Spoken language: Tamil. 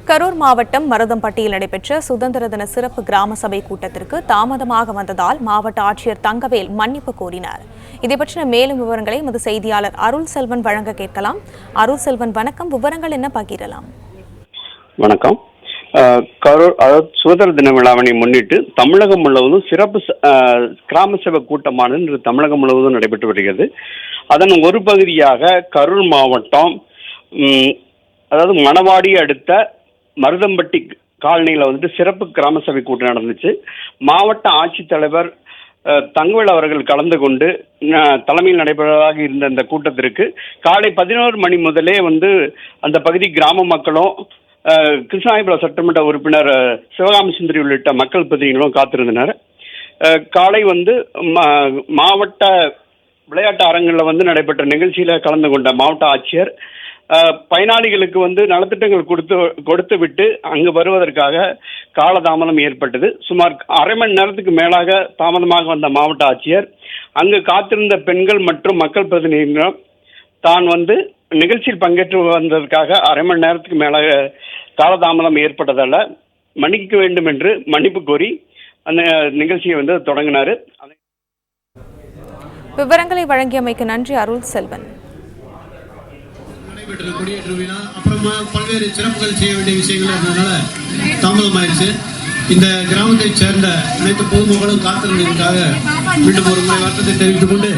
கரூர் மாவட்டம் மருதம்பட்டியில் நடைபெற்ற சுதந்திர தின சிறப்பு கிராம சபை கூட்டத்திற்கு தாமதமாக வந்ததால் மாவட்ட ஆட்சியர் தங்கவேல் மன்னிப்பு கோரினார். இதை பற்றின மேலும் விவரங்களை எமது செய்தியாளர் அருள் செல்வன் வழங்க கேட்கலாம். அருள் செல்வன், வணக்கம். விவரங்கள் என்ன பகிரலாம்? வணக்கம். கரூர் சுதந்திர தின விழாவினை முன்னிட்டு தமிழகம் முழுவதும் சிறப்பு கிராம சபை கூட்டமானது இன்று தமிழகம் முழுவதும் நடைபெற்று வருகிறது. அதன் ஒரு பகுதியாக கரூர் மாவட்டம் மணவாடி அடுத்த மருதம்பட்டி காலனியில் சிறப்பு கிராம சபை கூட்டம் நடந்துச்சு. மாவட்ட ஆட்சித்தலைவர் தங்கவேல் அவர்கள் கலந்து கொண்டு தலைமையில் நடைபெறுவதாக இருந்த இந்த கூட்டத்திற்கு காலை 11 மணி முதலே அந்த பகுதி கிராம மக்களும் கிருஷ்ணாயபுரம் சட்டமன்ற உறுப்பினர் சிவகாமி சுந்தரி உள்ளிட்ட மக்கள் பிரதிநிதிகளும் காத்திருந்தனர். காலை மாவட்ட விளையாட்டு அரங்கில் நடைபெற்ற நிகழ்ச்சியில் கலந்து கொண்ட மாவட்ட ஆட்சியர் பயனாளிகளுக்கு நலத்திட்டங்கள் கொடுத்து விட்டு அங்கு வருவதற்காக காலதாமதம் ஏற்பட்டது. சுமார் அரை மணி நேரத்துக்கு மேலாக தாமதமாக வந்த மாவட்ட ஆட்சியர் அங்கு காத்திருந்த பெண்கள் மற்றும் மக்கள் பிரதிநிதிகளும் தான் நிகழ்ச்சியில் பங்கேற்று வந்ததற்காக அரை மணி நேரத்துக்கு மேலாக காலதாமதம் ஏற்பட்டதால மன்னிக்க வேண்டும் என்று மன்னிப்பு கோரி அந்த நிகழ்ச்சியை தொடங்கினார். விவரங்களை வழங்கியமைக்கு நன்றி அருள் செல்வன். கொடியேற்ற விழா அப்புறமா பல்வேறு சிறப்புகள் செய்ய வேண்டிய விஷயங்கள் இருந்ததுனால தாமதமாயிருச்சு. இந்த கிராமத்தை சேர்ந்த அனைத்து பொதுமக்களும் காத்திருந்ததுக்காக மீண்டும் ஒரு முறை வருத்தத்தை தெரிவித்துக் கொண்டு